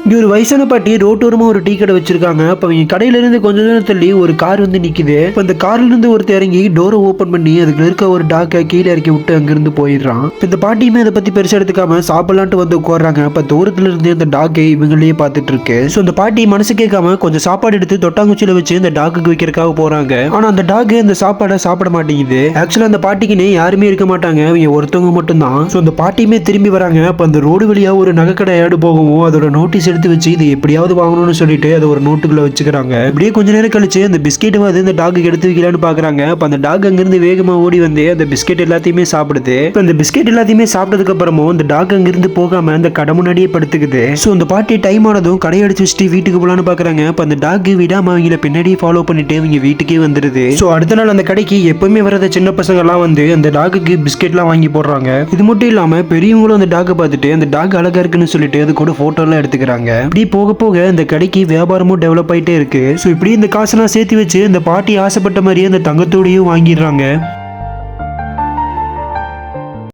இங்க ஒரு வயசான பாட்டி ரோட்டோரமா ஒரு டீ கடை வச்சிருக்காங்க. அப்ப அவங்க கடையில இருந்து கொஞ்ச தூரம் தள்ளி ஒரு கார் வந்து நிக்குது. இப்ப அந்த கார்ல இருந்து ஒருத்தர் இறங்கி டோரை ஓபன் பண்ணி அதுக்குள்ள இருக்க ஒரு டாக்கை கீழே இறக்கி விட்டு அங்கிருந்து போயிடுறான். இந்த பாட்டியுமே அதை பத்தி பெருசா எடுத்துக்காம சாப்பிடலான்ட்டு வந்து உட்கார்றாங்க. அப்ப தூரத்துல இருந்து அந்த டாக்கை இவங்களே பார்த்துட்டு இருக்கு. சோ அந்த பாட்டி மனசு கேட்காம கொஞ்சம் சாப்பாடு எடுத்து தொட்டாங்குச்சியில வச்சு இந்த டாக்குக்கு வைக்கிறதுக்காக போறாங்க. ஆனா அந்த டாக் அந்த சாப்பாடை சாப்பிட மாட்டேங்குது. ஆக்சுவலா அந்த பாட்டிக்குன்னு யாருமே இருக்க மாட்டாங்க, அவங்க ஒருத்தவங்க மட்டும் தான். சோ அந்த பாட்டியுமே திரும்பி வராங்க. அப்ப அந்த ரோடு வழியா ஒரு நகைக்கடை ஆடு போகவும் அதோட நோட்டீஸ் எடுத்து வச்சு இது எப்படியாவது வாங்கணும்னு சொல்லிட்டு அதை ஒரு நோட்டுக்குள்ள வச்சுக்கிறாங்க. இப்படியே கொஞ்ச நேரம் கழிச்சு அந்த பிஸ்கெட் வந்து இந்த டாக்கு எடுத்து வைக்கலான்னு பாக்குறாங்க. அப்ப அந்த டாக் அங்கிருந்து வேகமா ஓடி வந்து அந்த பிஸ்கெட் எல்லாத்தையுமே சாப்பிடுது. அந்த பிஸ்கெட் எல்லாத்தையுமே சாப்பிட்டதுக்கு அப்புறமும் அந்த டாக் அங்கிருந்து போகாம அந்த கடை முன்னாடியே படுத்துக்குது. சோ அந்த பாட்டி டைம் ஆனதும் கடை அடிச்சு வச்சுட்டு வீட்டுக்கு போலான்னு பாக்குறாங்க. அப்ப அந்த டாக் விடாம அவங்கள பின்னாடியே ஃபாலோ பண்ணிட்டு அவங்க வீட்டுக்கே வந்துருது. சோ அடுத்த நாள் அந்த கடைக்கு எப்பவுமே வராத சின்ன பசங்க எல்லாம் வந்து அந்த டாக்குக்கு பிஸ்கெட் எல்லாம் வாங்கி போடுறாங்க. இது மட்டும் இல்லாம பெரியவங்களும் அந்த டாக்கை பார்த்துட்டு அந்த டாக் அழகா இருக்குன்னு சொல்லிட்டு அது கூட போட்டோ எல்லாம் எடுத்துக்கிறாங்க. இப்படி போக போக இந்த கடைக்கு வியாபாரமும் டெவலப் ஆயிட்டே இருக்கு. ஸோ இப்படி இந்த காசெல்லாம் சேர்த்து வச்சு இந்த பாட்டி ஆசைப்பட்ட மாதிரியே அந்த தங்கத்தோடையும் வாங்கிடுறாங்க.